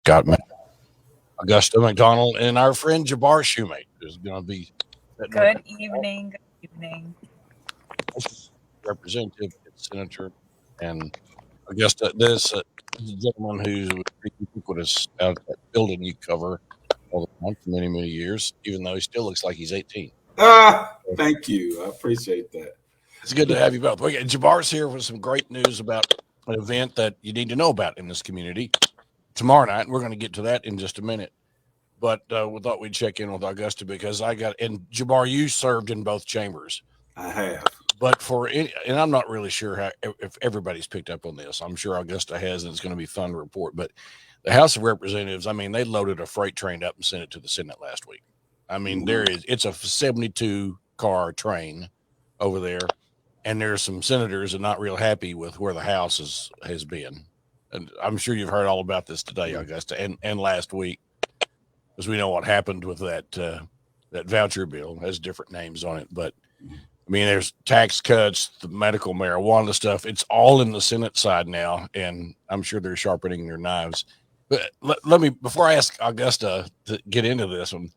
Got Augusta McDonnell and our friend Jabar Shumate is going to be setting up. Good evening. Good evening. Representative and senator, and Augusta. This is a gentleman who's pretty ubiquitous out at that building you cover all the time for many, many years, even though he still looks like he's 18. Thank you. I appreciate that. It's good to have you both. Jabar's here with some great news about an event that you need to know about in this community tomorrow night. We're going to get to that in just a minute. But we thought we'd check in with Augusta because and Jabar, you served in both chambers. I have. But and I'm not really sure if everybody's picked up on this. I'm sure Augusta has, and it's going to be fun to report. But the House of Representatives, I mean, they loaded a freight train up and sent it to the Senate last week. I mean, it's a 72 car train over there, and there's some senators that are not real happy with where the House has been. And I'm sure you've heard all about this today, Augusta, and last week, because we know what happened with that voucher bill. It has different names on it, but I mean, there's tax cuts, the medical marijuana stuff. It's all in the Senate side now, and I'm sure they're sharpening their knives. But let me, before I ask Augusta to get into this one,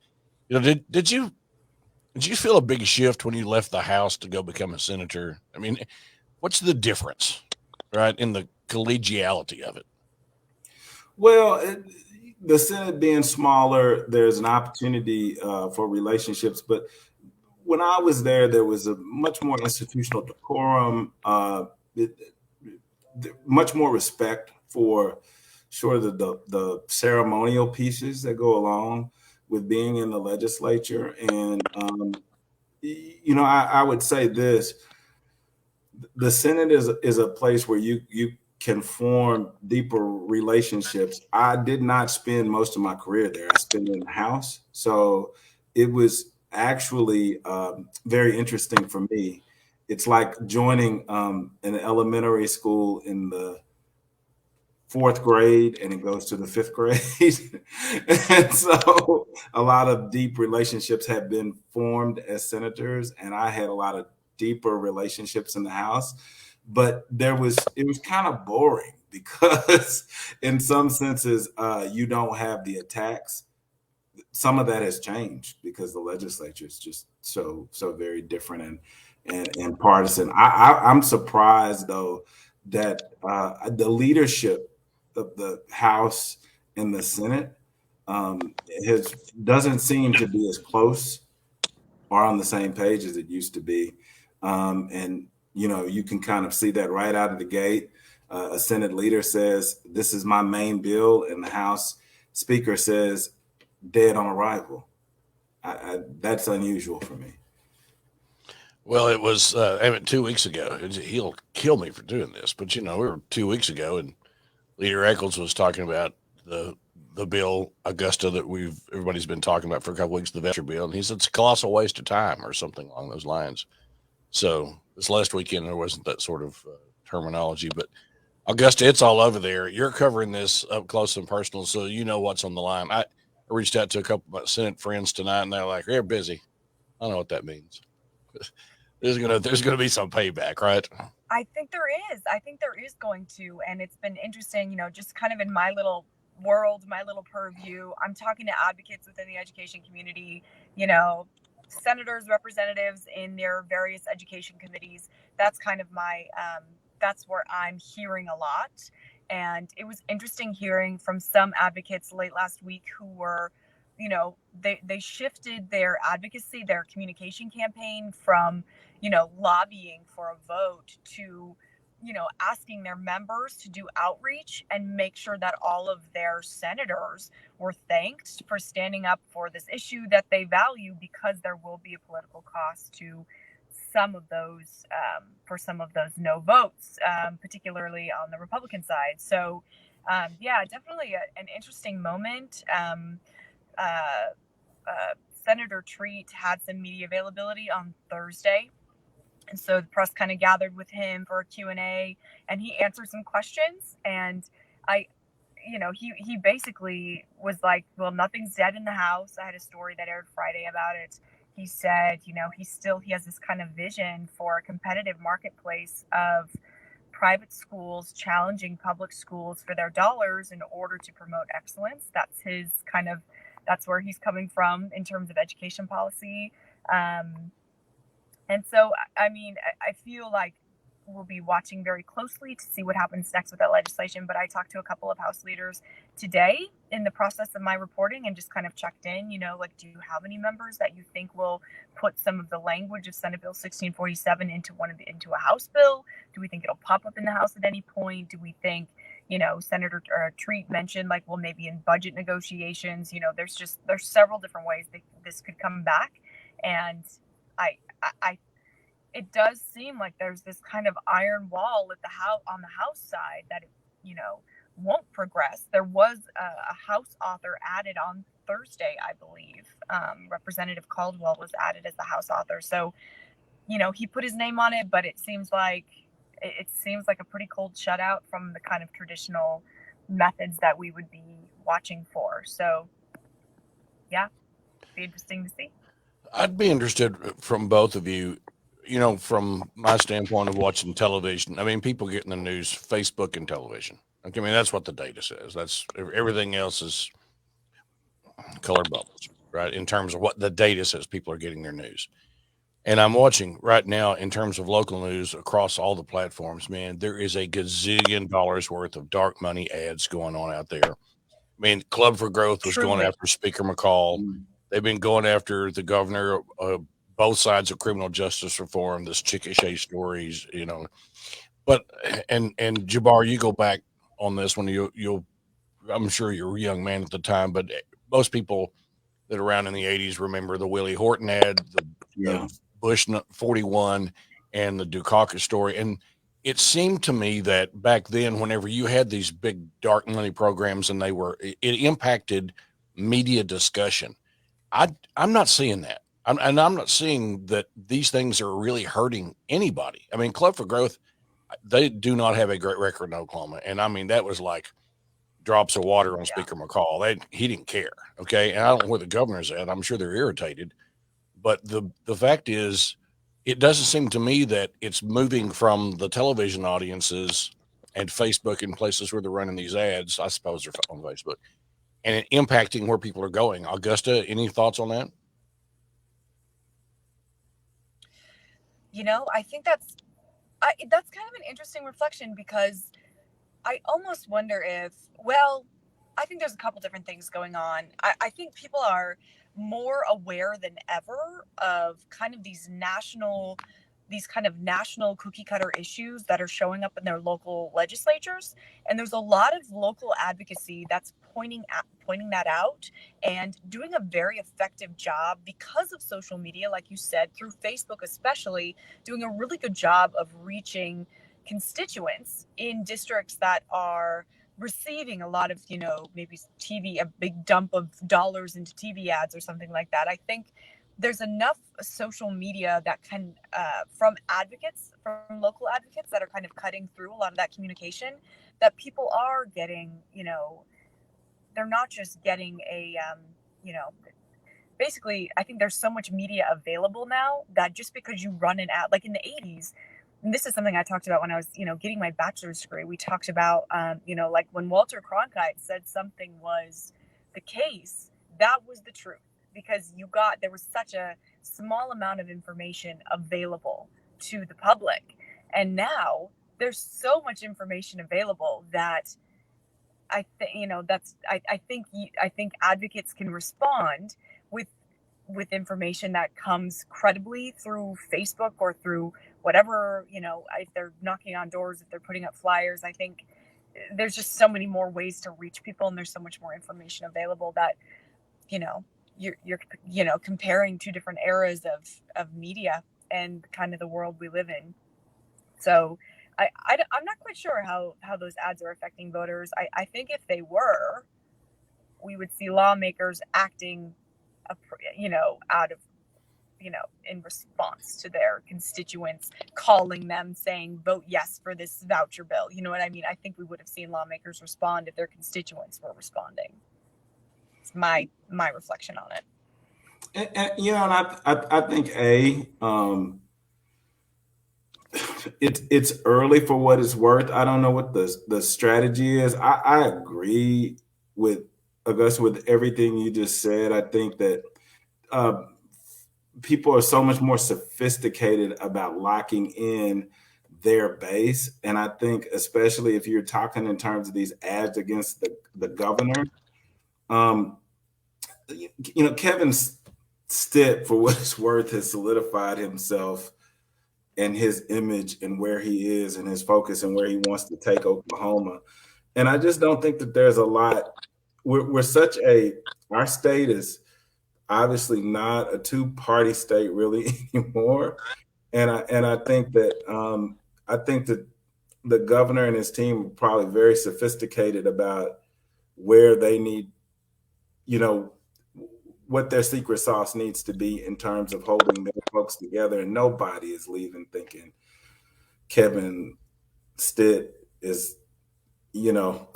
did you feel a big shift when you left the House to go become a senator? I mean, what's the difference, right, in the collegiality of it? Well, the Senate being smaller, there's an opportunity for relationships, but when I was there was a much more institutional decorum, much more respect for the ceremonial pieces that go along with being in the legislature. And, I would say this, the Senate is a place where you can form deeper relationships. I did not spend most of my career there. I spent in the House. So it was actually very interesting for me. It's like joining an elementary school in the fourth grade and it goes to the fifth grade. And so a lot of deep relationships have been formed as senators, and I had a lot of deeper relationships in the House. But it was kind of boring because in some senses you don't have the attacks. Some of that has changed because the legislature is just so very different and partisan. I'm surprised though that the leadership of the House and the Senate doesn't seem to be as close or on the same page as it used to be. And you can kind of see that right out of the gate. A Senate leader says, "This is my main bill," and the House Speaker says, "Dead on arrival." That's unusual for me. Well, it was 2 weeks ago. He'll kill me for doing this, but we were 2 weeks ago, and Leader Eccles was talking about the bill, Augusta, that everybody's been talking about for a couple weeks, the voucher bill, and he said it's a colossal waste of time or something along those lines. So this last weekend there wasn't that sort of terminology, but Augusta, it's all over there. You're covering this up close and personal, so you know what's on the line. I reached out to a couple of my Senate friends tonight, and they're like, "They're busy." I don't know what that means. There's gonna be some payback, right? I think there is. I think there is going to, and it's been interesting. Just kind of in my little world, my little purview. I'm talking to advocates within the education community. Senators, representatives in their various education committees. That's kind of my. That's where I'm hearing a lot. And it was interesting hearing from some advocates late last week who were, they shifted their advocacy, their communication campaign from, lobbying for a vote to, asking their members to do outreach and make sure that all of their senators were thanked for standing up for this issue that they value, because there will be a political cost to some of those no votes, particularly on the Republican side. So, definitely an interesting moment. Senator Treat had some media availability on Thursday, and so the press kind of gathered with him for a Q&A, and he answered some questions. And he basically was like, well, nothing's dead in the House. I had a story that aired Friday about it. He said, he has this kind of vision for a competitive marketplace of private schools challenging public schools for their dollars in order to promote excellence. That's where he's coming from in terms of education policy. And so, I mean, I feel like we'll be watching very closely to see what happens next with that legislation. But I talked to a couple of House leaders today in the process of my reporting and just kind of checked in, like, do you have any members that you think will put some of the language of Senate Bill 1647 into a House bill? Do we think it'll pop up in the House at any point? Do we think, Senator Treat mentioned, like, well, maybe in budget negotiations, there's several different ways that this could come back. And it does seem like there's this kind of iron wall at on the House side that it, won't progress. There was a House author added on Thursday, I believe. Representative Caldwell was added as the House author. So, he put his name on it, but it seems like a pretty cold shutout from the kind of traditional methods that we would be watching for. So, yeah, it'd be interesting to see. I'd be interested from both of you, from my standpoint of watching television. I mean, people get in the news, Facebook and television. Okay, I mean, that's what the data says. That's everything else is color bubbles, right? In terms of what the data says people are getting their news. And I'm watching right now in terms of local news across all the platforms, man, there is a gazillion dollars worth of dark money ads going on out there. I mean, Club for Growth was going after Speaker McCall. They've been going after the governor, both sides of criminal justice reform, this Chickasha stories, But and Jabar, you go back on this one. You'll I'm sure you're a young man at the time, but most people that are around in the 80s remember the Willie Horton ad, the Bush 41, and the Dukakis story. And it seemed to me that back then, whenever you had these big dark money programs and it impacted media discussion. I'm not seeing that. I'm not seeing that these things are really hurting anybody. I mean, Club for Growth, they do not have a great record in Oklahoma. And I mean, that was like drops of water on Speaker McCall. He didn't care. Okay. And I don't know where the governor's at. I'm sure they're irritated. But the fact is, it doesn't seem to me that it's moving from the television audiences and Facebook and places where they're running these ads. I suppose they're on Facebook and impacting where people are going. Augusta, any thoughts on that? I think that's kind of an interesting reflection, because I almost wonder I think there's a couple different things going on. I think people are more aware than ever of kind of these national cookie cutter issues that are showing up in their local legislatures. And there's a lot of local advocacy that's pointing that out and doing a very effective job because of social media, like you said, through Facebook especially, doing a really good job of reaching constituents in districts that are receiving a lot of, maybe TV, a big dump of dollars into TV ads or something like that. I think there's enough social media that can, from local advocates that are kind of cutting through a lot of that communication, that people are getting, they're not just getting basically, I think there's so much media available now that just because you run an ad, like in the 80s, and this is something I talked about when I was, getting my bachelor's degree. We talked about, like when Walter Cronkite said something was the case, that was the truth, because there was such a small amount of information available to the public. And now there's so much information available that I think advocates can respond with information that comes credibly through Facebook or through whatever, if they're knocking on doors, if they're putting up flyers. I think there's just so many more ways to reach people, and there's so much more information available that, you're comparing two different eras of media and kind of the world we live in. So I'm not quite sure how those ads are affecting voters. I think if they were, we would see lawmakers acting, out of, in response to their constituents, calling them, saying, vote yes for this voucher bill. You know what I mean? I think we would have seen lawmakers respond if their constituents were responding. It's my reflection on it. And I think It's early for what it's worth. I don't know what the strategy is. I agree with Augusta with everything you just said. I think that uh, people are so much more sophisticated about locking in their base, and I think especially if you're talking in terms of these ads against the governor, um, Kevin Stitt, for what it's worth, has solidified himself and his image and where he is and his focus and where he wants to take Oklahoma. And I just don't think that there's a lot. We're such our state is obviously not a two-party state really anymore. And I think that the governor and his team are probably very sophisticated about where they need, you know, what their secret sauce needs to be in terms of holding their folks together. And nobody is leaving thinking Kevin Stitt is, you know,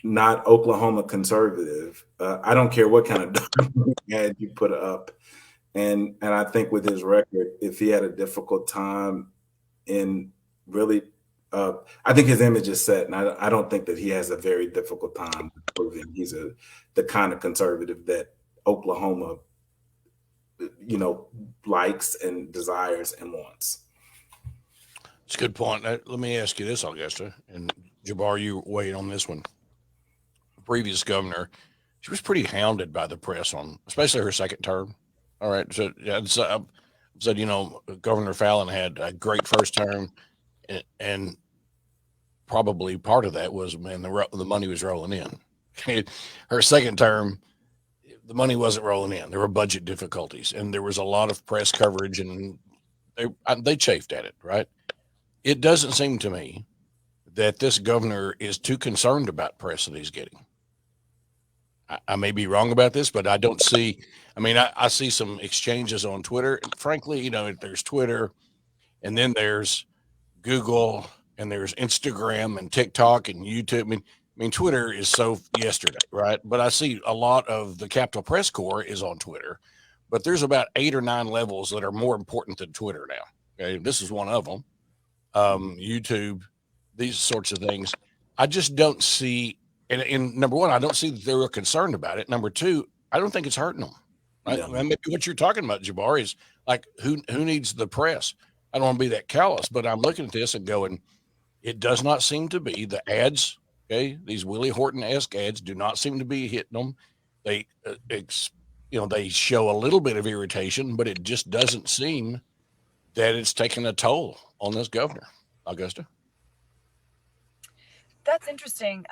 not Oklahoma conservative. I don't care what kind of ad you put up. And I think with his record, if he had a difficult time in really, I think his image is set, and I don't think that he has a very difficult time proving he's the kind of conservative that Oklahoma, likes and desires and wants. It's a good point. Let me ask you this, Augusta, and Jabar, you weighed on this one. The previous governor, she was pretty hounded by the press on, especially her second term. All right, so yeah, said Governor Fallon had a great first term, and probably part of that was, man, the money was rolling in. Her second term, the money wasn't rolling in. There were budget difficulties, and there was a lot of press coverage, and they chafed at it. Right? It doesn't seem to me that this governor is too concerned about press that he's getting. I may be wrong about this, but I don't see. I mean, I see some exchanges on Twitter. Frankly, there's Twitter, and then there's Google, and there's Instagram and TikTok and YouTube. I mean, Twitter is so yesterday, right? But I see a lot of the Capitol Press Corps is on Twitter, but there's about 8 or 9 levels that are more important than Twitter now. Okay, this is one of them. YouTube, these sorts of things. I just don't see. And number one, I don't see that they're concerned about it. Number two, I don't think it's hurting them. Right? Yeah. Maybe what you're talking about, Jabbar, is like who needs the press? I don't want to be that callous, but I'm looking at this and going, it does not seem to be the ads. Okay, these Willie Horton-esque ads do not seem to be hitting them. They, they show a little bit of irritation, but it just doesn't seem that it's taking a toll on this governor. Augusta? That's interesting.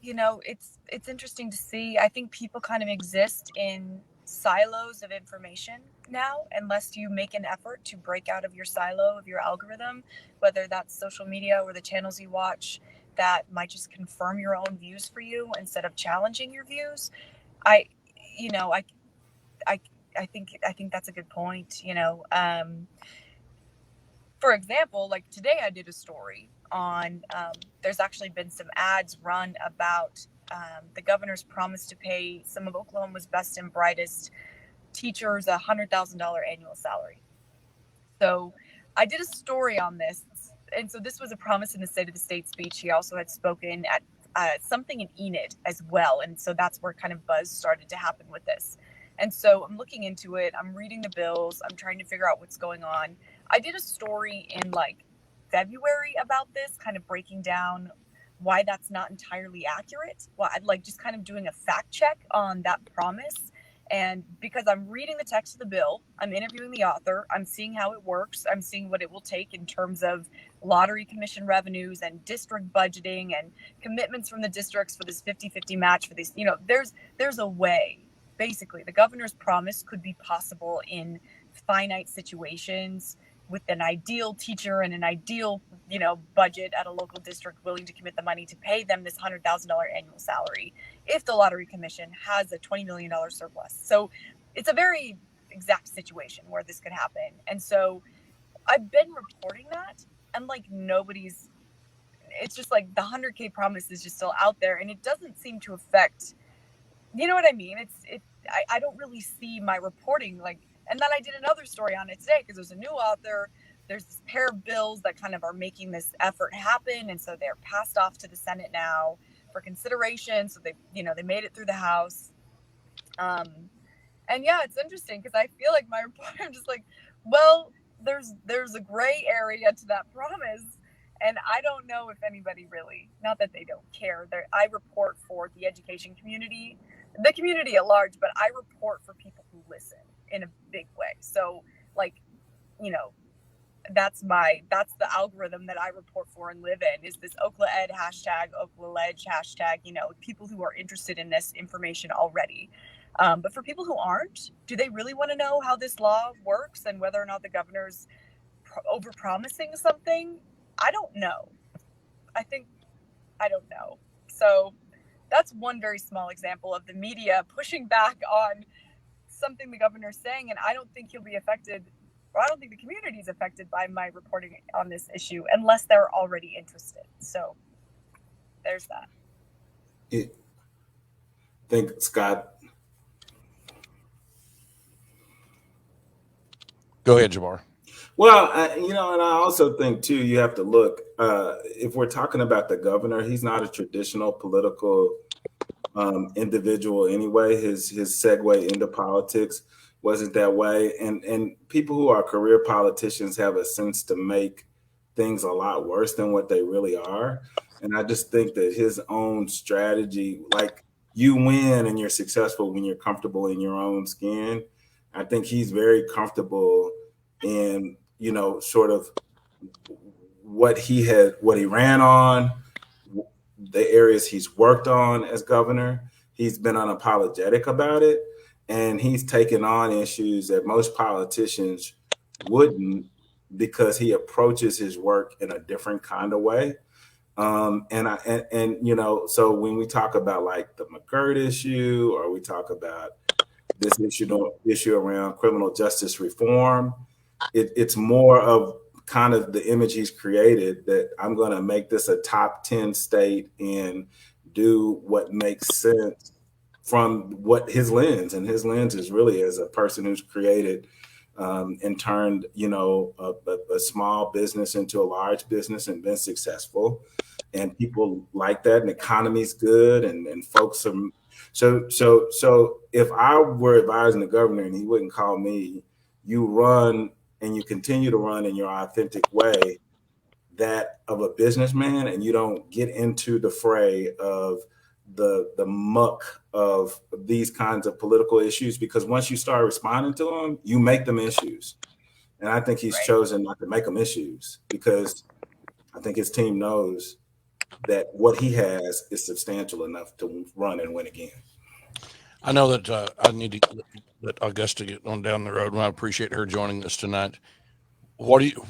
It's interesting to see. I think people kind of exist in silos of information now, unless you make an effort to break out of your silo of your algorithm, whether that's social media or the channels you watch that might just confirm your own views for you instead of challenging your views. I think that's a good point. For example, like today I did a story on there's actually been some ads run about the governor's promise to pay some of Oklahoma's best and brightest teachers $100,000 annual salary. So I did a story on this. And so this was a promise in the State of the State speech. He also had spoken at something in Enid as well. And so that's where kind of buzz started to happen with this. And so I'm looking into it. I'm reading the bills. I'm trying to figure out what's going on. I did a story in like February about this, kind of breaking down why that's not entirely accurate. Well, I'd like just kind of doing a fact check on that promise. And because I'm reading the text of the bill, I'm interviewing the author, I'm seeing how it works, I'm seeing what it will take in terms of lottery commission revenues and district budgeting and commitments from the districts for this 50-50 match for these, there's a way. Basically, the governor's promise could be possible in finite situations with an ideal teacher and an ideal, budget at a local district willing to commit the money to pay them this $100,000 annual salary if the lottery commission has a $20 million surplus. So it's a very exact situation where this could happen. And so I've been reporting that, and like it's just like the 100K promise is just still out there, and it doesn't seem to affect, you know what I mean? I don't really see my reporting like. And then I did another story on it today because there's a new author there's this pair of bills that kind of are making this effort happen, and so they're passed off to the Senate now for consideration. So they made it through the House. And yeah, it's interesting because I feel like my report, I'm just like, well, there's a gray area to that promise. And I don't know if anybody really, not that they don't care. I report for the education community, the community at large, but I report for people who listen in a big way. So, like, you know, that's the algorithm that I report for and live in, is this OklaEd hashtag, OklaLedge hashtag, people who are interested in this information already. But for people who aren't, do they really want to know how this law works and whether or not the governor's overpromising something? I don't know. I don't know. So that's one very small example of the media pushing back on something the governor's saying, and I don't think he'll be affected, or I don't think the community is affected by my reporting on this issue unless they're already interested. So there's that. I think, Scott. Go ahead, Jabar. Well, and I also think too, you have to look, if we're talking about the governor, he's not a traditional political individual anyway. His segue into politics wasn't that way. And people who are career politicians have a sense to make things a lot worse than what they really are. And I just think that his own strategy, like, you win and you're successful when you're comfortable in your own skin. I think he's very comfortable in, sort of what he ran on, the areas he's worked on as governor. He's been unapologetic about it, and he's taken on issues that most politicians wouldn't, because he approaches his work in a different kind of way. So when we talk about like the McGirt issue, or we talk about this issue around criminal justice reform, it's more of kind of the image he's created, that I'm going to make this a top 10 state and do what makes sense from what his lens. And his lens is really as a person who's created and turned, a small business into a large business and been successful. And people like that, and the economy's good, and folks are. So if I were advising the governor and he wouldn't call me, you run and you continue to run in your authentic way, that of a businessman, and you don't get into the fray of the muck of these kinds of political issues, because once you start responding to them, you make them issues. And I think he's chosen not to make them issues, because I think his team knows that what he has is substantial enough to run and win again. I know that I need to let Augusta get on down the road, and I appreciate her joining us tonight. What do you,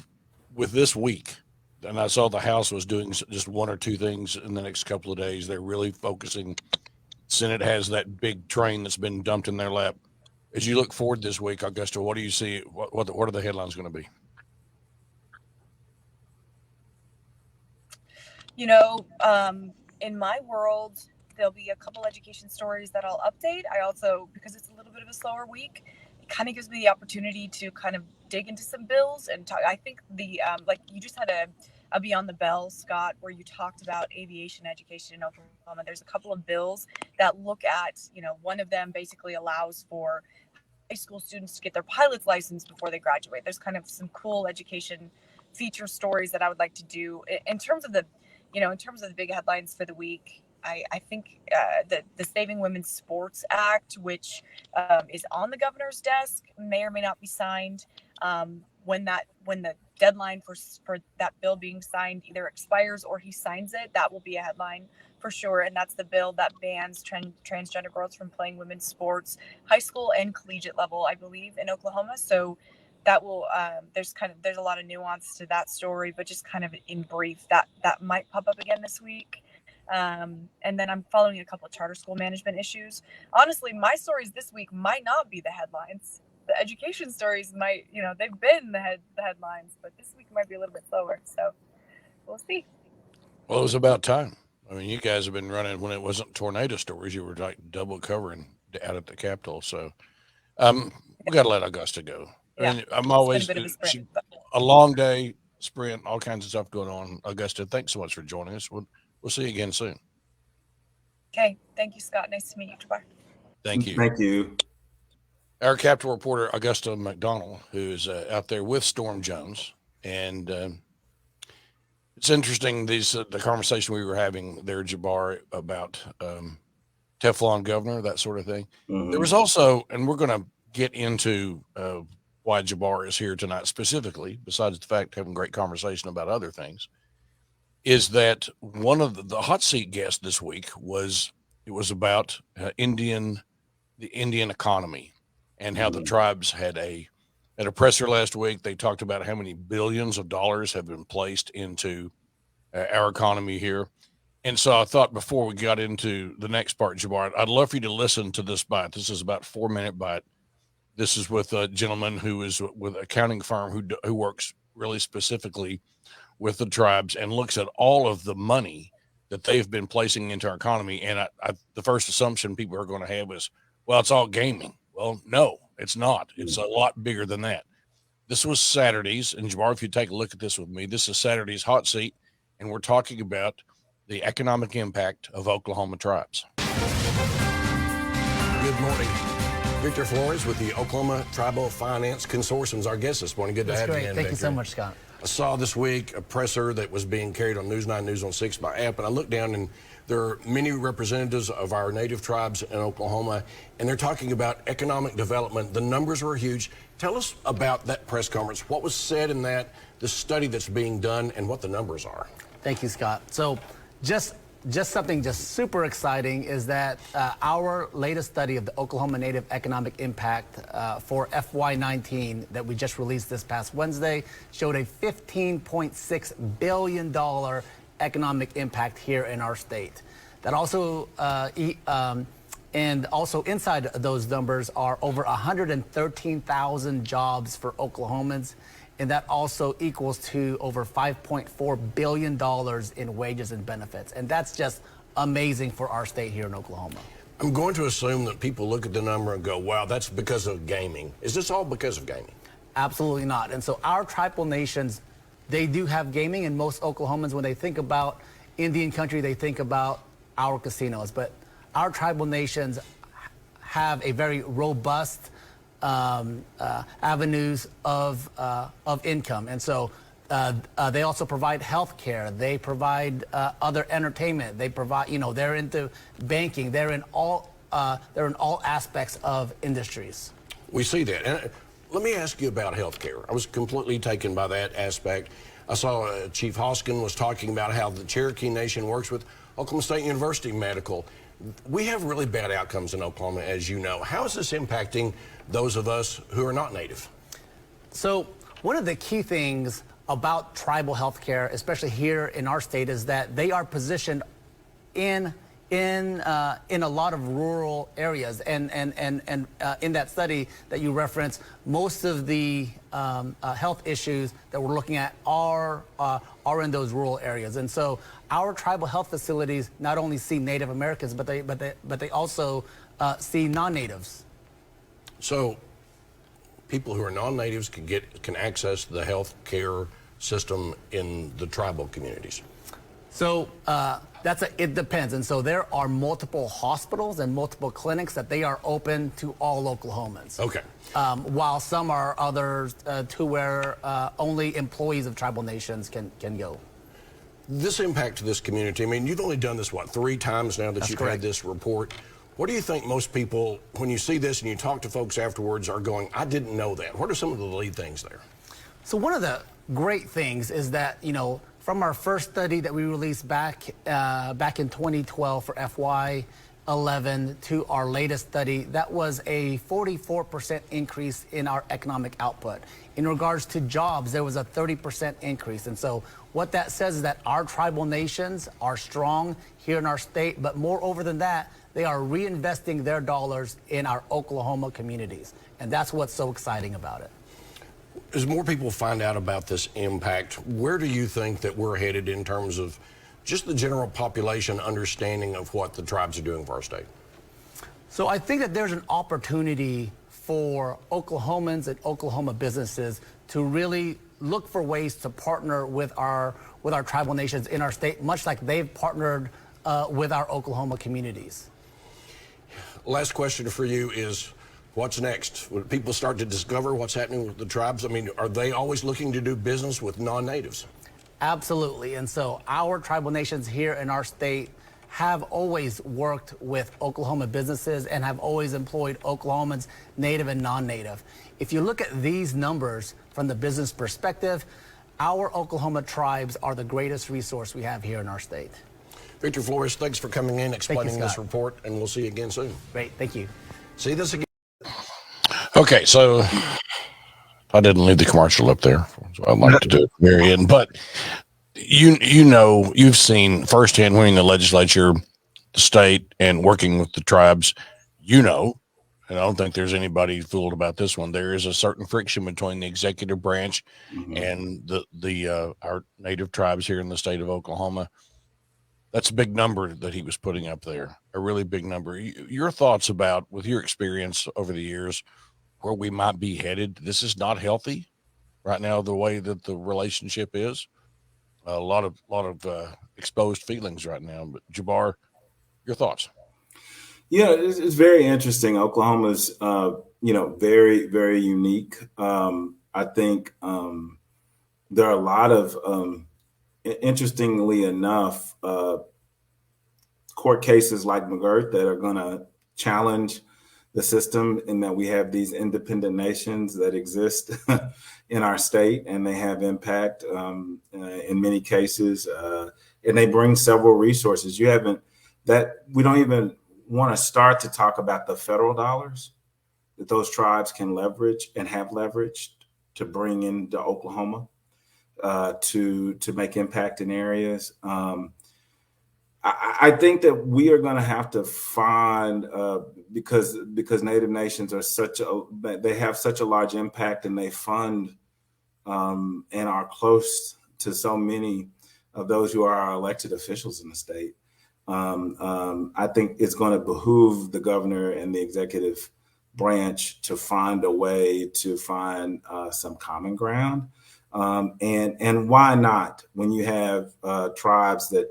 with this week, and I saw the House was doing just one or two things in the next couple of days. They're really focusing. Senate has that big train that's been dumped in their lap. As you look forward this week, Augusta, what do you see? What are the headlines going to be? In my world, there'll be a couple education stories that I'll update. I also, because it's a little bit of a slower week, it kind of gives me the opportunity to kind of dig into some bills and talk. I think like you just had a Beyond the Bell, Scott, where you talked about aviation education in Oklahoma. There's a couple of bills that look at, one of them basically allows for high school students to get their pilot's license before they graduate. There's kind of some cool education feature stories that I would like to do in terms of the big headlines for the week. I think the Saving Women's Sports Act, which is on the governor's desk, may or may not be signed. When the deadline for that bill being signed either expires or he signs it, that will be a headline for sure. And that's the bill that bans transgender girls from playing women's sports, high school and collegiate level, I believe, in Oklahoma. So that will there's a lot of nuance to that story, but just kind of in brief, that might pop up again this week. And then I'm following a couple of charter school management issues. Honestly, my stories this week might not be the headlines. The education stories might, they've been the headlines, but this week might be a little bit slower. So we'll see. Well, it was about time. I mean, you guys have been running when it wasn't tornado stories. You were like double covering out at the Capitol. So we got to let Augusta go. Yeah, I mean, I'm always, it's been a bit of a sprint, a long day, sprint, all kinds of stuff going on. Augusta, thanks so much for joining us. We'll see you again soon. Okay. Thank you, Scott. Nice to meet you, Jabar. Thank you. Thank you. Our Capitol reporter, Augusta McDonnell, who's out there with Storm Jones. And it's interesting, the conversation we were having there, Jabar, about Teflon governor, that sort of thing. Mhm. There was also, and we're going to get into why Jabar is here tonight specifically, besides the fact having great conversation about other things, is that one of the hot seat guests this week was about the Indian economy and how the tribes had a presser last week. They talked about how many billions of dollars have been placed into our economy here. And so I thought before we got into the next part, Jabar, I'd love for you to listen to this bite. This is about a 4-minute bite. This is with a gentleman who is with an accounting firm who works really specifically with the tribes and looks at all of the money that they've been placing into our economy. And the first assumption people are going to have is, well, it's all gaming. Well, no, it's not. It's a lot bigger than that. This was Saturday's, and Jabar, if you take a look at this with me, this is Saturday's hot seat, and we're talking about the economic impact of Oklahoma tribes. Good morning. Victor Flores with the Oklahoma Tribal Finance Consortium is our guest this morning. Good to have you in, Thank you so Victor. much, Scott. I saw this week a presser that was being carried on News 9 News on 6 by app, and I looked down, and there are many representatives of our native tribes in Oklahoma, and they're talking about economic development. The numbers were huge. Tell us about that press conference. What was said in that, the study that's being done, and what the numbers are. Thank you, Scott. So just something just super exciting is that our latest study of the Oklahoma Native economic impact for FY19 that we just released this past Wednesday showed a $15.6 billion economic impact here in our state. That also, and also inside those numbers are over 113,000 jobs for Oklahomans. And that also equals to over $5.4 billion in wages and benefits. And that's just amazing for our state here in Oklahoma. I'm going to assume that people look at the number and go, wow, that's because of gaming. Is this all because of gaming? Absolutely not. And so our tribal nations, they do have gaming, and most Oklahomans, when they think about Indian country, they think about our casinos. But our tribal nations have a very robust avenues of income, and so they also provide health care. They provide other entertainment. They provide, they're into banking. They're in all aspects of industries. We see that. And let me ask you about health care. I was completely taken by that aspect. I saw Chief Hoskin was talking about how the Cherokee Nation works with Oklahoma State University Medical. We have really bad outcomes in Oklahoma, as you know. How is this impacting those of us who are not native? So one of the key things about tribal health care, especially here in our state, is that they are positioned in a lot of rural areas. And in that study that you referenced, most of the health issues that we're looking at are in those rural areas. And so our tribal health facilities not only see Native Americans, but they also see non-natives. So people who are non-natives can access the health care system in the tribal communities. So it depends. And so there are multiple hospitals and multiple clinics that they are open to all Oklahomans. Okay. While some are others to where only employees of tribal nations can go. This impact to this community, I mean, you've only done this, 3 times now that That's you've correct. had this report. What do you think most people, when you see this and you talk to folks afterwards, are going, I didn't know that? What are some of the lead things there? So one of the great things is that, from our first study that we released back in 2012 for FY11 to our latest study, that was a 44% increase in our economic output. In regards to jobs, there was a 30% increase. And so what that says is that our tribal nations are strong here in our state, but moreover than that, they are reinvesting their dollars in our Oklahoma communities. And that's what's so exciting about it. As more people find out about this impact, where do you think that we're headed in terms of just the general population understanding of what the tribes are doing for our state? So I think that there's an opportunity for Oklahomans and Oklahoma businesses to really look for ways to partner with our tribal nations in our state, much like they've partnered with our Oklahoma communities. Last question for you is, what's next? When people start to discover what's happening with the tribes, I mean, are they always looking to do business with non-natives? Absolutely. And so our tribal nations here in our state have always worked with Oklahoma businesses and have always employed Oklahomans, native and non-native. If you look at these numbers from the business perspective, our Oklahoma tribes are the greatest resource we have here in our state. Victor Flores, thanks for coming in, explaining this report, and we'll see you again soon. Great, thank you. See this again. Okay, so I didn't leave the commercial up there. So I'd like to do it from your end, but you've seen firsthand winning the legislature, the state, and working with the tribes. And I don't think there's anybody fooled about this one. There is a certain friction between the executive branch and our native tribes here in the state of Oklahoma. That's a big number that he was putting up there, a really big number. Your thoughts about, with your experience over the years, where we might be headed? This is not healthy right now, the way that the relationship is. A lot of exposed feelings right now. But Jabar, your thoughts? Yeah, it's very interesting. Oklahoma's, very, very unique. I think there are a lot of, interestingly enough, court cases like McGirt that are going to challenge the system, in that we have these independent nations that exist in our state, and they have impact in many cases, and they bring several resources. We don't even want to start to talk about the federal dollars that those tribes can leverage and have leveraged to bring into Oklahoma to make impact in areas. I think that we are going to have to find, because Native nations are they have such a large impact, and they fund and are close to so many of those who are our elected officials in the state. I think it's going to behoove the governor and the executive branch to find a way to find some common ground. And why not, when you have tribes that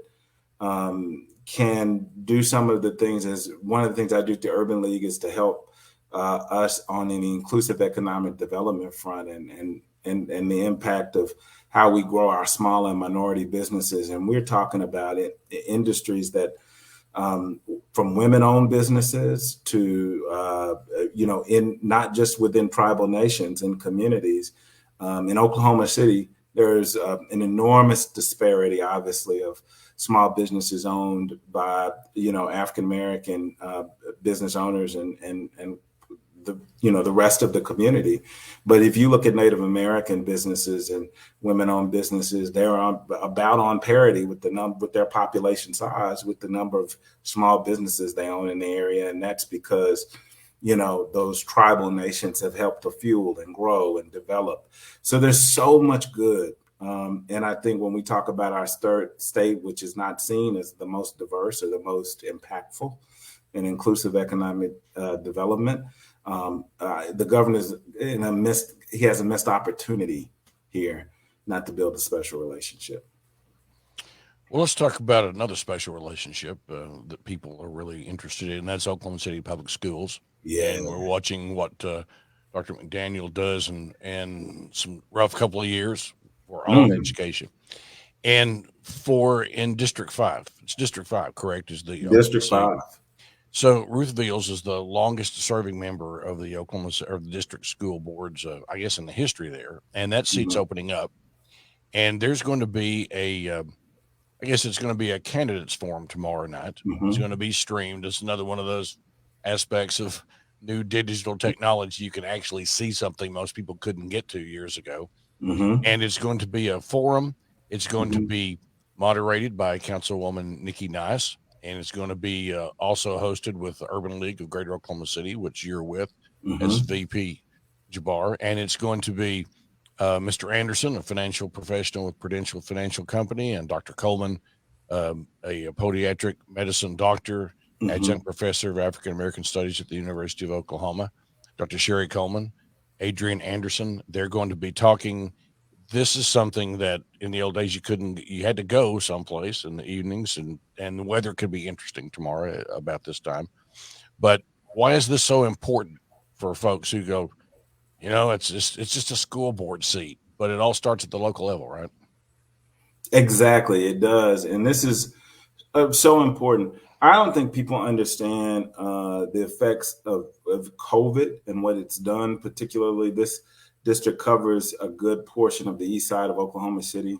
can do some of the things? As one of the things I do at the Urban League is to help us on an inclusive economic development front, and the impact of how we grow our small and minority businesses. And we're talking about industries that, from women-owned businesses to, in not just within tribal nations and communities. In Oklahoma City, there's an enormous disparity, obviously, of small businesses owned by, African-American business owners and the rest of the community. But if you look at Native American businesses and women-owned businesses, they're about on parity with with their population size, with the number of small businesses they own in the area. And that's because, those tribal nations have helped to fuel and grow and develop. So there's so much good. And I think when we talk about our state, which is not seen as the most diverse or the most impactful in inclusive economic development, the governor's he has a missed opportunity here not to build a special relationship. Well, let's talk about another special relationship that people are really interested in. That's Oklahoma City Public Schools. Yeah. And we're watching what Dr. McDaniel does and some rough couple of years for all of education. And in District 5, it's District 5, correct? Is the District 5. So Ruth Veals is the longest serving member of the the district school boards, I guess, in the history there. And that seat's opening up. And there's going to be it's going to be a candidates forum tomorrow night. It's going to be streamed. It's another one of those aspects of new digital technology. You can actually see something most people couldn't get to years ago. And it's going to be a forum. It's going to be moderated by Councilwoman Nikki Nice. And it's going to be also hosted with the Urban League of Greater Oklahoma City, which you're with as VP Jabar. And it's going to be Mr. Anderson, a financial professional with Prudential Financial Company, and Dr. Coleman, a podiatric medicine doctor, adjunct professor of African American Studies at the University of Oklahoma, Dr. Sherry Coleman, Adrian Anderson. They're going to be talking this is something that in the old days you had to go someplace in the evenings, and the weather could be interesting tomorrow about this time. But why is this so important for folks who go, it's just a school board seat, but it all starts at the local level, right? Exactly, it does. And this is so important. I don't think people understand the effects of COVID and what it's done. Particularly, this district covers a good portion of the east side of Oklahoma City.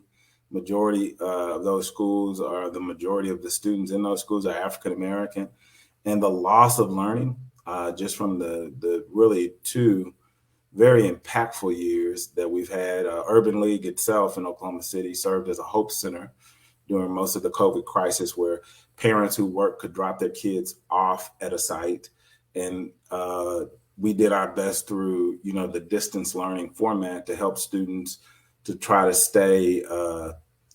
Majority of those schools, are the majority of the students in those schools, are African American, and the loss of learning just from the really two very impactful years that we've had. Urban League itself in Oklahoma City served as a hope center during most of the COVID crisis, where parents who work could drop their kids off at a site. And we did our best through, the distance learning format to help students to try to stay,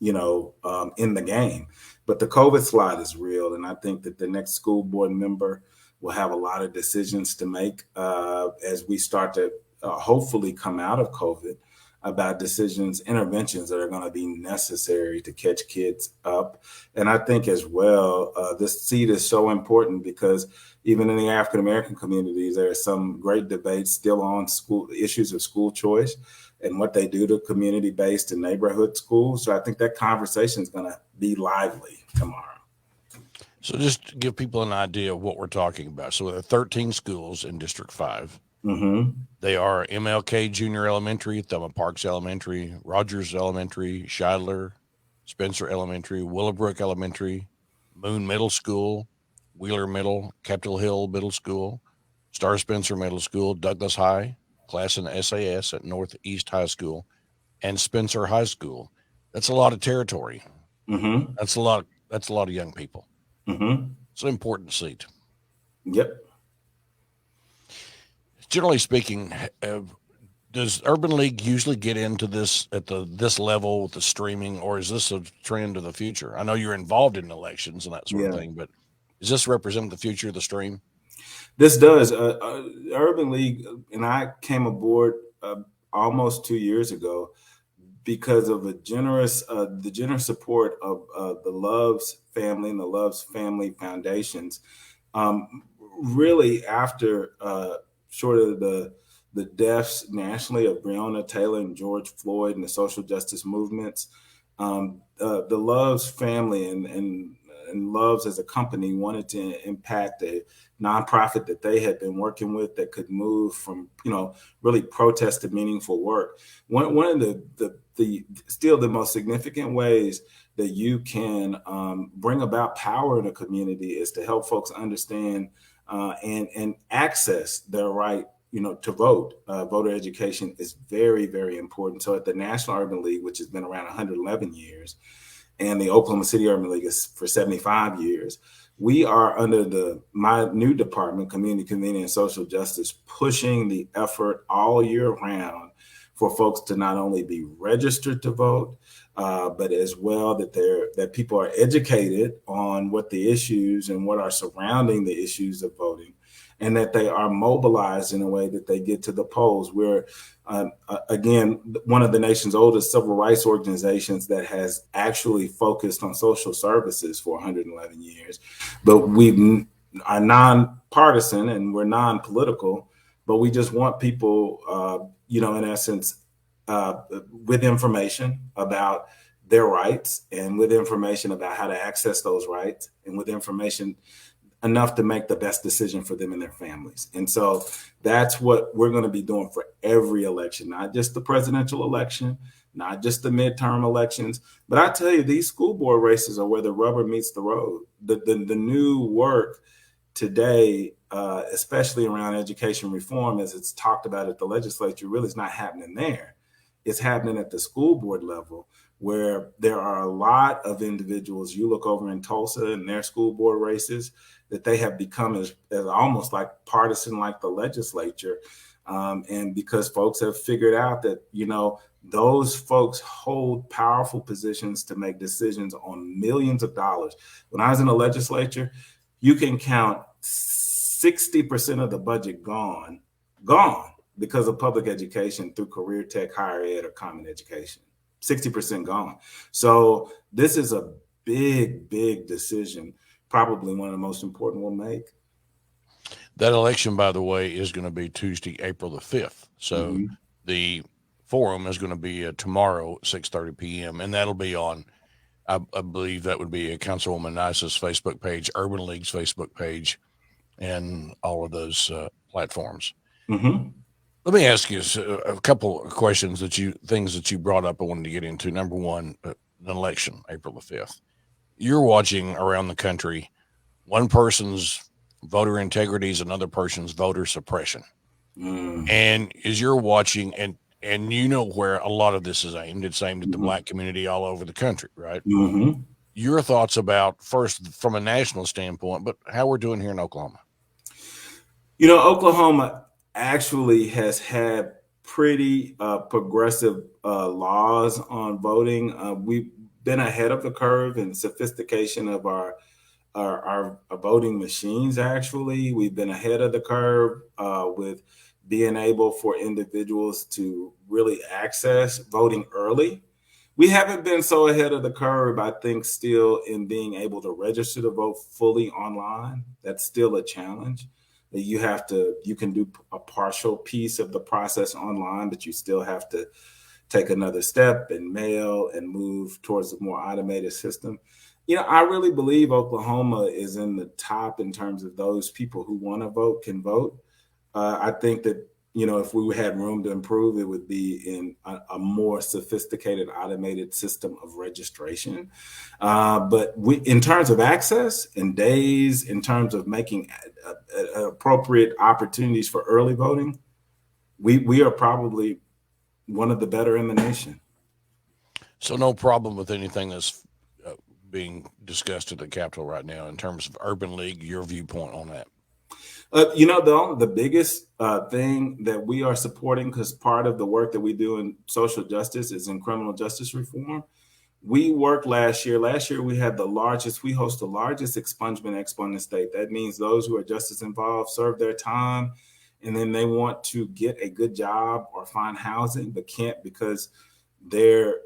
in the game. But the COVID slide is real. And I think that the next school board member will have a lot of decisions to make as we start to hopefully come out of COVID, about decisions, interventions that are going to be necessary to catch kids up. And I think as well, this seat is so important because even in the African American communities, there are some great debates still on school issues of school choice and what they do to community-based and neighborhood schools. So I think that conversation is going to be lively tomorrow. So just to give people an idea of what we're talking about. So there are 13 schools in District 5. Mm-hmm. They are MLK Junior Elementary, Thelma Parks Elementary, Rogers Elementary, Scheidler, Spencer Elementary, Willowbrook Elementary, Moon Middle School, Wheeler Middle, Capitol Hill Middle School, Star Spencer Middle School, Douglas High, Classen SAS at Northeast High School, and Spencer High School. That's a lot of territory. Mm-hmm. That's a lot of young people. Mm-hmm. It's an important seat. Yep. Generally speaking, does Urban League usually get into this at this level with the streaming, or is this a trend of the future? I know you're involved in elections and that sort of thing, but does this represent the future of the stream? This does. Urban League, and I came aboard almost 2 years ago because of the generous support of the Loves family and the Loves Family Foundations. Really, after sort of the deaths nationally of Breonna Taylor and George Floyd and the social justice movements, the Loves family and Loves as a company wanted to impact a nonprofit that they had been working with that could move from, really protest to meaningful work. One of the still the most significant ways that you can bring about power in a community is to help folks understand and access their right, to vote. Voter education is very, very important. So at the National Urban League, which has been around 111 years, and the Oklahoma City Urban League is for 75 years, we are under my new department, Community Convening and Social Justice, pushing the effort all year round for folks to not only be registered to vote, but as well that people are educated on what the issues and what are surrounding the issues of voting, and that they are mobilized in a way that they get to the polls. We're, again, one of the nation's oldest civil rights organizations that has actually focused on social services for 111 years. But we are nonpartisan and we're non-political, but we just want people, in essence, with information about their rights and with information about how to access those rights and with information enough to make the best decision for them and their families. And so that's what we're going to be doing for every election, not just the presidential election, not just the midterm elections. But I tell you, these school board races are where the rubber meets the road. The new work today, especially around education reform, as it's talked about at the legislature, really is not happening there. It's happening at the school board level, where there are a lot of individuals. You look over in Tulsa and their school board races, that they have become as almost like partisan like the legislature. And because folks have figured out that, those folks hold powerful positions to make decisions on millions of dollars. When I was in the legislature, you can count 60% of the budget gone because of public education through career tech, higher ed, or common education. 60% gone. So this is a big, big decision, probably one of the most important we'll make. That election, by the way, is going to be Tuesday, April the 5th. So the forum is going to be tomorrow, 6:30 p.m., and that'll be on, I believe that would be a Councilwoman Nice's Facebook page, Urban League's Facebook page, and all of those platforms. Let me ask you a couple of questions things that you brought up I wanted to get into. Number one, an election, April the 5th. You're watching around the country, one person's voter integrity is another person's voter suppression. And as you're watching, and you know where a lot of this is aimed, it's aimed at the Black community all over the country, right? Your thoughts about, first, from a national standpoint, but how we're doing here in Oklahoma? Oklahoma actually has had pretty progressive laws on voting. We've been ahead of the curve in sophistication of our voting machines. Actually, we've been ahead of the curve with being able for individuals to really access voting early. We haven't been so ahead of the curve, I think, still in being able to register to vote fully online. That's still a challenge. You can do a partial piece of the process online, but you still have to take another step and mail and move towards a more automated system. I really believe Oklahoma is in the top in terms of those people who want to vote can vote. I think that, if we had room to improve, it would be in a more sophisticated, automated system of registration. But in terms of access and days, in terms of making appropriate opportunities for early voting, we are probably one of the better in the nation. So no problem with anything that's being discussed at the Capitol right now in terms of Urban League, your viewpoint on that? The biggest thing that we are supporting, because part of the work that we do in social justice is in criminal justice reform. We worked last year. Last year, we host the largest expungement expo in the state. That means those who are justice involved serve their time, and then they want to get a good job or find housing, but can't because their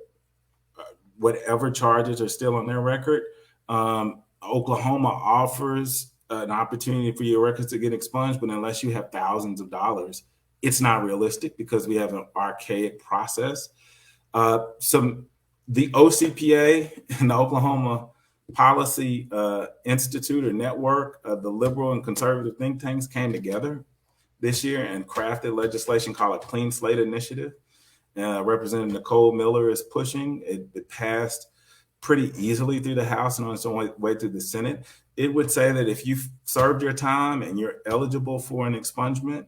whatever charges are still on their record. Oklahoma offers an opportunity for your records to get expunged, but unless you have thousands of dollars, it's not realistic because we have an archaic process. The OCPA and the Oklahoma Policy Institute or Network, the liberal and conservative think tanks came together this year and crafted legislation called a Clean Slate Initiative. Representative Nicole Miller is pushing. It passed pretty easily through the House and on its way through the Senate. It would say that if you've served your time and you're eligible for an expungement,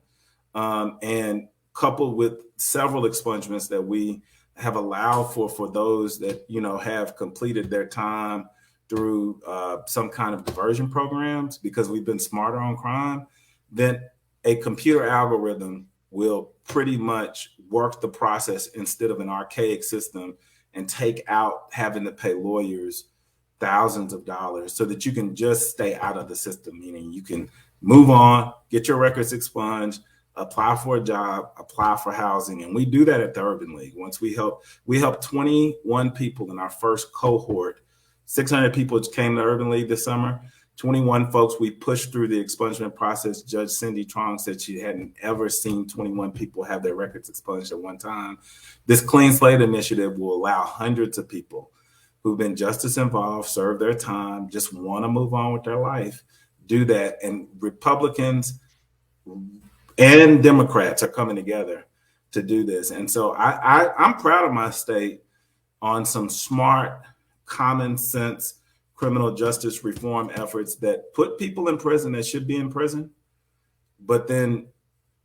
and coupled with several expungements that we have allowed for those that have completed their time through some kind of diversion programs because we've been smarter on crime, then a computer algorithm will pretty much work the process instead of an archaic system and take out having to pay lawyers thousands of dollars so that you can just stay out of the system, meaning you can move on, get your records expunged, apply for a job, apply for housing. And we do that at the Urban League. Once we helped 21 people in our first cohort. 600 people came to Urban League this summer. 21 folks we pushed through the expungement process. Judge Cindy Trong said she hadn't ever seen 21 people have their records expunged at one time. This Clean Slate Initiative will allow hundreds of people who've been justice involved, serve their time, just want to move on with their life, do that. And Republicans and Democrats are coming together to do this. And so I'm proud of my state on some smart, common sense criminal justice reform efforts that put people in prison that should be in prison, but then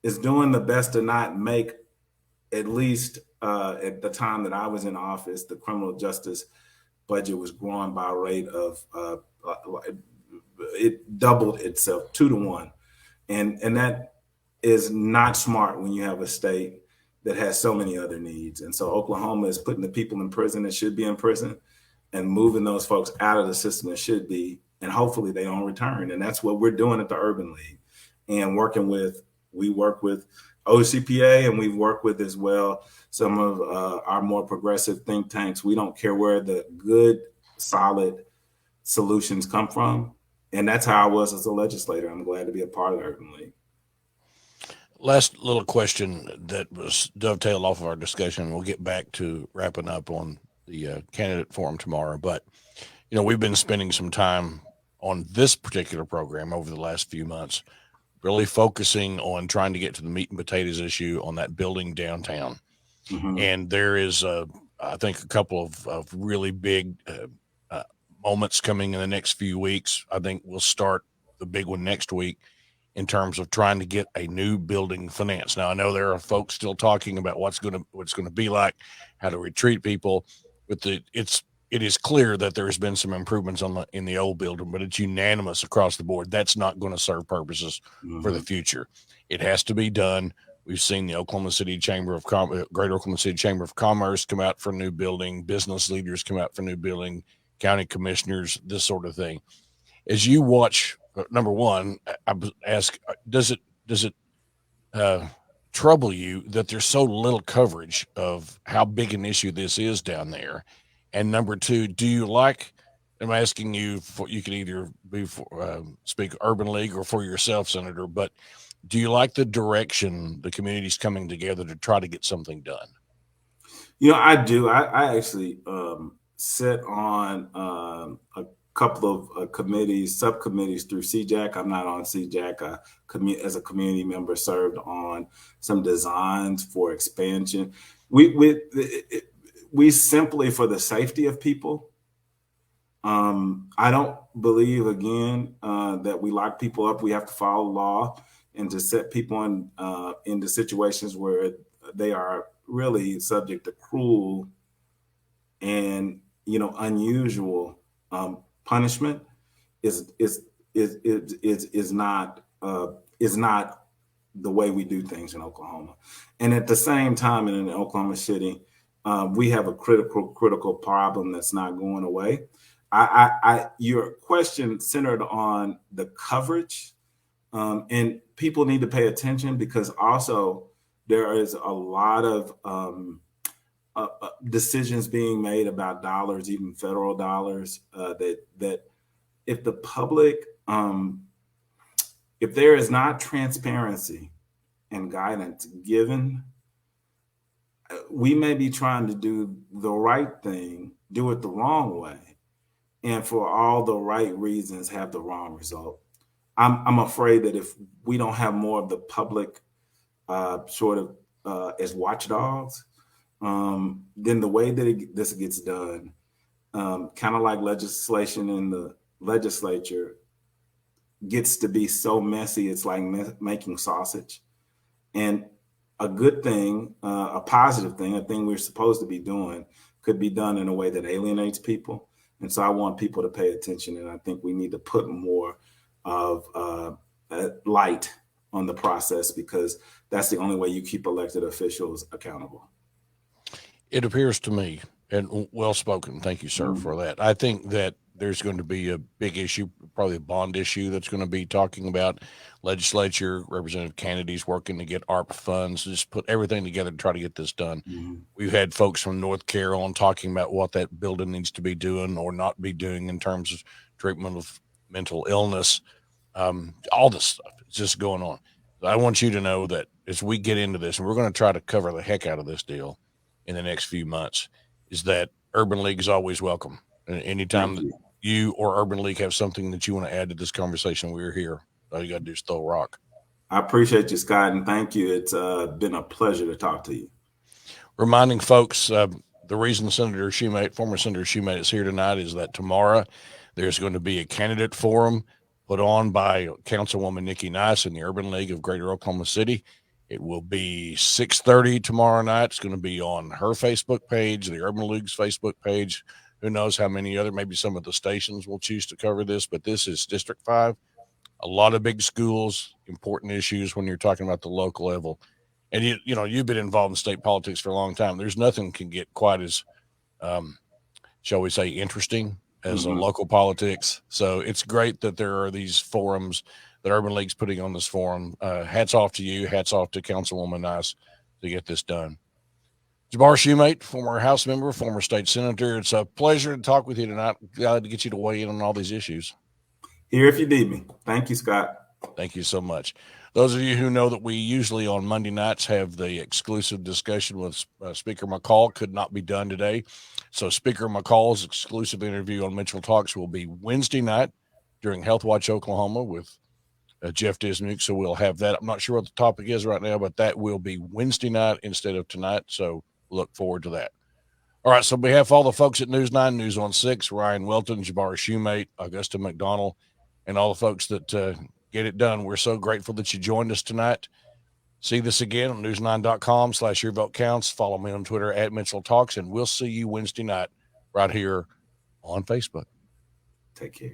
is doing the best to not make, at least at the time that I was in office, the criminal justice budget was growing by a rate of, it doubled itself 2 to 1. And that is not smart when you have a state that has so many other needs. And so Oklahoma is putting the people in prison that should be in prison and moving those folks out of the system that should be, and hopefully they don't return. And that's what we're doing at the Urban League and we work with OCPA, and we've worked with as well some of our more progressive think tanks. We don't care where the good, solid solutions come from. And that's how I was as a legislator. I'm glad to be a part of the Urban League. Last little question that was dovetailed off of our discussion. We'll get back to wrapping up on the candidate forum tomorrow. But, we've been spending some time on this particular program over the last few months, really focusing on trying to get to the meat and potatoes issue on that building downtown. Mm-hmm. And there is, I think, a couple of really big moments coming in the next few weeks. I think we'll start the big one next week in terms of trying to get a new building financed. Now, I know there are folks still talking about what's going to be like, how to treat people. But it is clear that there has been some improvements in the old building, but it's unanimous across the board. That's not going to serve purposes for the future. It has to be done. We've seen the Greater Oklahoma City Chamber of Commerce come out for a new building, business leaders come out for a new building, county commissioners, this sort of thing. As you watch, number one, I ask, does it trouble you that there's so little coverage of how big an issue this is down there? And number two, do you like, I'm asking you, you can either be speak Urban League or for yourself, Senator, but do you like the direction the community's coming together to try to get something done? I do. I actually sit on a couple of subcommittees through CJAC. I'm not on CJAC. As a community member, served on some designs for expansion. We simply, for the safety of people, I don't believe, again, that we lock people up. We have to follow law, and to set people into situations where they are really subject to cruel and unusual punishment is not the way we do things in Oklahoma. And at the same time, in Oklahoma City, we have a critical problem that's not going away. Your question centered on the coverage, and people need to pay attention, because also there is a lot of decisions being made about dollars, even federal dollars, that if the public, if there is not transparency and guidance given, we may be trying to do the right thing, do it the wrong way, and for all the right reasons have the wrong result. I'm afraid that if we don't have more of the public as watchdogs, then the way that this gets done, kind of like legislation in the legislature, gets to be so messy, it's like making sausage. And a good thing, a positive thing, a thing we're supposed to be doing, could be done in a way that alienates people. And so I want people to pay attention, and I think we need to put more of light on the process, because that's the only way you keep elected officials accountable. It appears to me, and well spoken, thank you, sir, for that. I think that there's going to be a big issue, probably a bond issue, that's going to be talking about legislature, Representative Kennedy's working to get ARP funds, just put everything together to try to get this done. We've had folks from North Carolina talking about what that building needs to be doing or not be doing in terms of treatment of mental illness. All this stuff is just going on. I want you to know that as we get into this, and we're going to try to cover the heck out of this deal in the next few months, is that Urban League is always welcome. And anytime that you or Urban League have something that you want to add to this conversation, we're here. All you got to do is throw a rock. I appreciate you, Scott, and thank you. It's been a pleasure to talk to you. Reminding folks, the reason former Senator Shumate is here tonight is that tomorrow there's going to be a candidate forum put on by Councilwoman Nikki Nice in the Urban League of Greater Oklahoma City. It will be 6:30 tomorrow night. It's going to be on her Facebook page, the Urban League's Facebook page. Who knows how many maybe some of the stations will choose to cover this, but this is District 5. A lot of big schools, important issues when you're talking about the local level. And you've been involved in state politics for a long time. There's nothing can get quite as, shall we say, interesting as a local politics. So it's great that there are these forums that Urban League's putting on this forum. Hats off to you. Hats off to Councilwoman Nice to get this done. Jabar Shumate, former House member, former state senator. It's a pleasure to talk with you tonight. Glad to get you to weigh in on all these issues. Here if you need me. Thank you, Scott. Thank you so much. Those of you who know that we usually on Monday nights have the exclusive discussion with Speaker McCall, could not be done today. So Speaker McCall's exclusive interview on Mitchell Talks will be Wednesday night during Health Watch Oklahoma with Jeff Dismuke. So we'll have that. I'm not sure what the topic is right now, but that will be Wednesday night instead of tonight. So look forward to that. All right. So on behalf of all the folks at News 9, News on 6, Ryan Welton, Jabar Shumate, Augusta McDonnell, and all the folks that get it done, we're so grateful that you joined us tonight. See this again on news9.com/yourvotecounts. Follow me on Twitter at Mitchell Talks, and we'll see you Wednesday night right here on Facebook. Take care.